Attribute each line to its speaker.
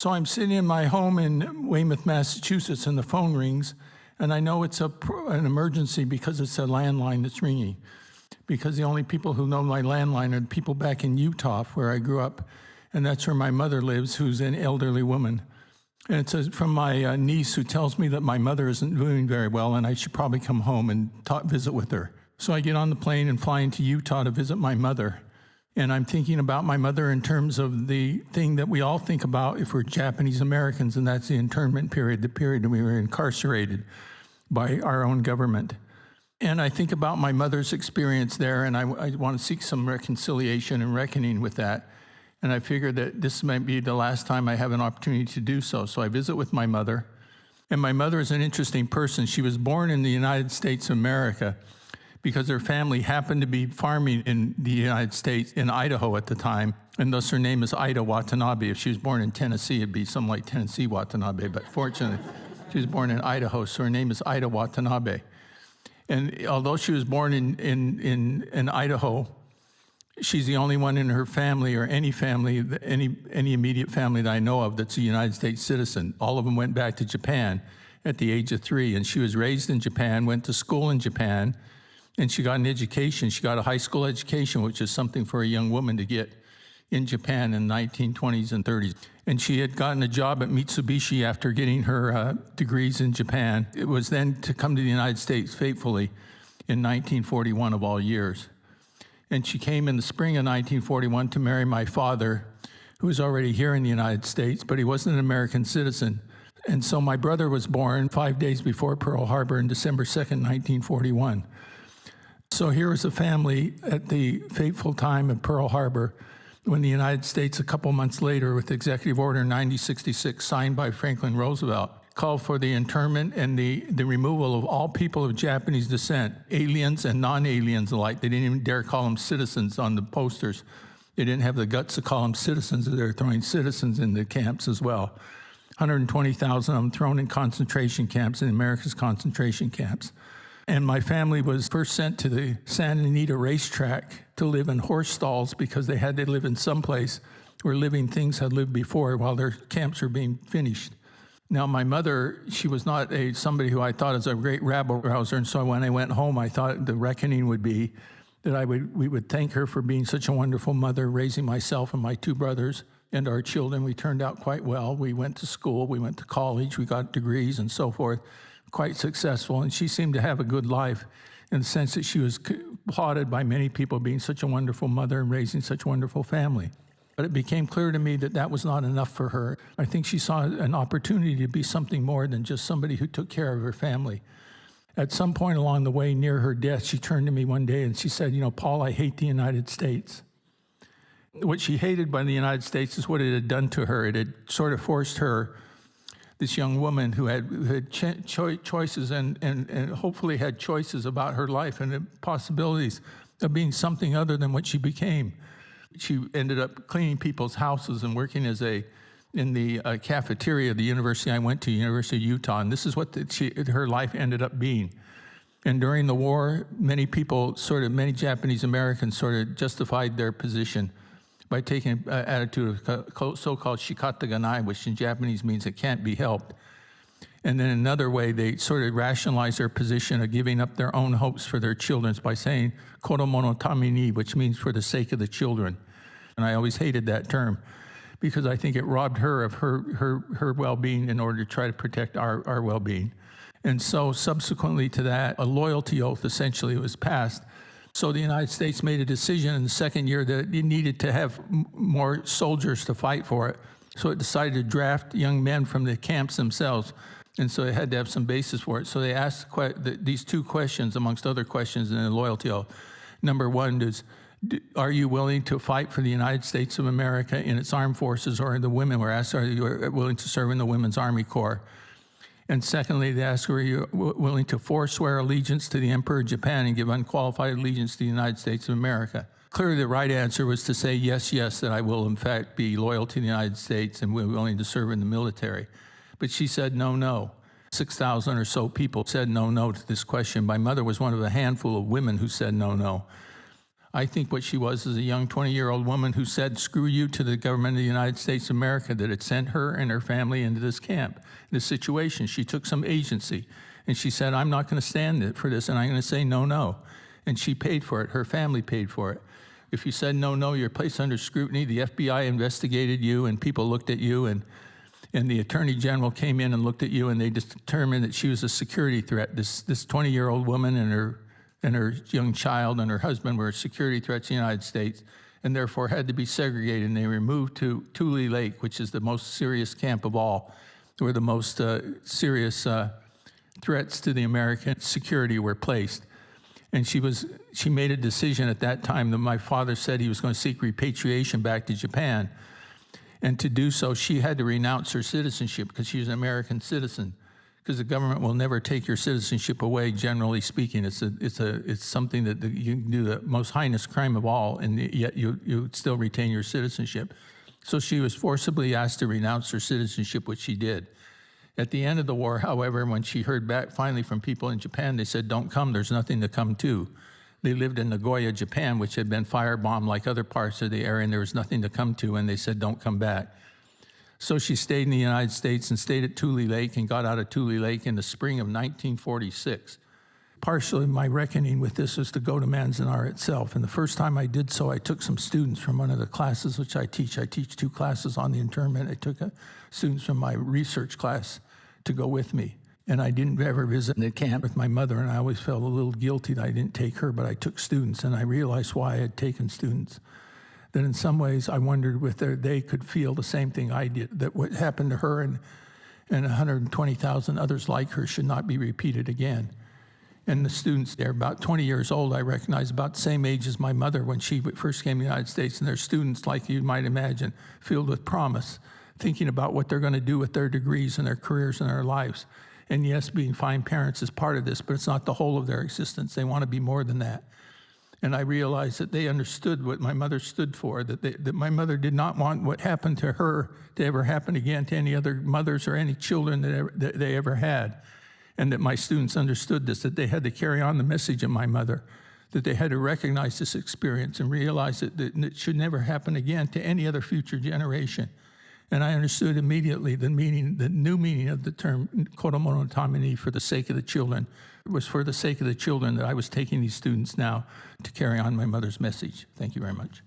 Speaker 1: So I'm sitting in my home in Weymouth, Massachusetts, and the phone rings, and I know it's an emergency because it's a landline that's ringing. Because the only people who know my landline are the people back in Utah, where I grew up, and that's where my mother lives, who's an elderly woman. And it's from my niece, who tells me that my mother isn't doing very well, and I should probably come home and visit with her. So I get on the plane and fly into Utah to visit my mother. And I'm thinking about my mother in terms of the thing that we all think about if we're Japanese Americans, and that's the internment period, the period that we were incarcerated by our own government. And I think about my mother's experience there, and I want to seek some reconciliation and reckoning with that. And I figure that this might be the last time I have an opportunity to do so. So I visit with my mother. And my mother is an interesting person. She was born in the United States of America because her family happened to be farming in the United States, in Idaho at the time, and thus her name is Ida Watanabe. If she was born in Tennessee, it'd be something like Tennessee Watanabe, but fortunately, she was born in Idaho, so her name is Ida Watanabe. And although she was born in Idaho, she's the only one in her family, or any family, any immediate family that I know of, that's a United States citizen. All of them went back to Japan at the age of 3, and she was raised in Japan, went to school in Japan, and she got an education. She got a high school education, which is something for a young woman to get in Japan in the 1920s and 30s. And she had gotten a job at Mitsubishi after getting her degrees in Japan. It was then to come to the United States faithfully in 1941 of all years. And she came in the spring of 1941 to marry my father, who was already here in the United States, but he wasn't an American citizen. And so my brother was born 5 days before Pearl Harbor on December 2nd, 1941. So here was a family at the fateful time of Pearl Harbor, when the United States, a couple months later, with Executive Order 9066, signed by Franklin Roosevelt, called for the internment and the removal of all people of Japanese descent, aliens and non-aliens alike. They didn't even dare call them citizens on the posters. They didn't have the guts to call them citizens. They were throwing citizens in the camps as well. 120,000 of them thrown in concentration camps, in America's concentration camps. And my family was first sent to the Santa Anita racetrack to live in horse stalls because they had to live in some place where living things had lived before while their camps were being finished. Now, my mother, she was not somebody who I thought was a great rabble-rouser, and so when I went home, I thought the reckoning would be that we would thank her for being such a wonderful mother, raising myself and my 2 brothers and our children. We turned out quite well. We went to school, we went to college, we got degrees and so forth, quite successful, and she seemed to have a good life in the sense that she was applauded by many people being such a wonderful mother and raising such a wonderful family. But it became clear to me that that was not enough for her. I think she saw an opportunity to be something more than just somebody who took care of her family. At some point along the way, near her death, she turned to me one day and she said, "You know, Paul, I hate the United States." What she hated by the United States is what it had done to her. It had sort of forced her, this young woman who had choices and hopefully had choices about her life and the possibilities of being something other than what she became. She ended up cleaning people's houses and working in the cafeteria of the university I went to, University of Utah, and this is what her life ended up being. And during the war, many Japanese Americans sort of justified their position by taking an attitude of so-called shikata ganai, which in Japanese means it can't be helped. And then another way, they sort of rationalize their position of giving up their own hopes for their children by saying "kodomo no tame ni," which means for the sake of the children. And I always hated that term because I think it robbed her of her well-being in order to try to protect our well-being. And so subsequently to that, a loyalty oath essentially was passed. So the United States made a decision in the second year that it needed to have more soldiers to fight for it. So it decided to draft young men from the camps themselves. And so it had to have some basis for it. So they asked these 2 questions, amongst other questions in the loyalty oath. Number 1 is, are you willing to fight for the United States of America in its armed forces, or the women were asked, are you willing to serve in the Women's Army Corps? And secondly, they asked, were you willing to forswear allegiance to the Emperor of Japan and give unqualified allegiance to the United States of America? Clearly, the right answer was to say, yes, that I will in fact be loyal to the United States and we're willing to serve in the military. But she said, no. 6,000 or so people said no to this question. My mother was one of a handful of women who said no. I think what she was is a young 20-year-old woman who said, screw you to the government of the United States of America that had sent her and her family into this camp, this situation. She took some agency, and she said, I'm not going to stand for this, and I'm going to say no, no. And she paid for it. Her family paid for it. If you said no, no, you're placed under scrutiny. The FBI investigated you, and people looked at you, and the Attorney General came in and looked at you, and they just determined that she was a security threat. This 20-year-old woman and her young child and her husband were security threats to the United States, and therefore had to be segregated. And they were moved to Tule Lake, which is the most serious camp of all, where the most serious threats to the American security were placed. And she made a decision at that time that my father said he was going to seek repatriation back to Japan. And to do so, she had to renounce her citizenship because she was an American citizen. Because the government will never take your citizenship away, generally speaking. It's something that you can do the most heinous crime of all, and yet you still retain your citizenship. So she was forcibly asked to renounce her citizenship, which she did. At the end of the war, however, when she heard back finally from people in Japan, they said, don't come, there's nothing to come to. They lived in Nagoya, Japan, which had been firebombed like other parts of the area, and there was nothing to come to, and they said, don't come back. So she stayed in the United States and stayed at Tule Lake and got out of Tule Lake in the spring of 1946. Partially, my reckoning with this was to go to Manzanar itself. And the first time I did so, I took some students from one of the classes which I teach. I teach 2 classes on the internment. I took students from my research class to go with me. And I didn't ever visit the camp with my mother, and I always felt a little guilty that I didn't take her, but I took students, and I realized why I had taken students. That in some ways I wondered whether they could feel the same thing I did, that what happened to her and 120,000 others like her should not be repeated again. And the students, they're about 20 years old, I recognize, about the same age as my mother when she first came to the United States, and they're students, like you might imagine, filled with promise, thinking about what they're going to do with their degrees and their careers and their lives. And yes, being fine parents is part of this, but it's not the whole of their existence. They want to be more than that. And I realized that they understood what my mother stood for, that my mother did not want what happened to her to ever happen again to any other mothers or any children that they ever had. And that my students understood this, that they had to carry on the message of my mother, that they had to recognize this experience and realize that it should never happen again to any other future generation. And I understood immediately the new meaning of the term Koromo no Tameni, for the sake of the children. It was for the sake of the children that I was taking these students now to carry on my mother's message. Thank you very much.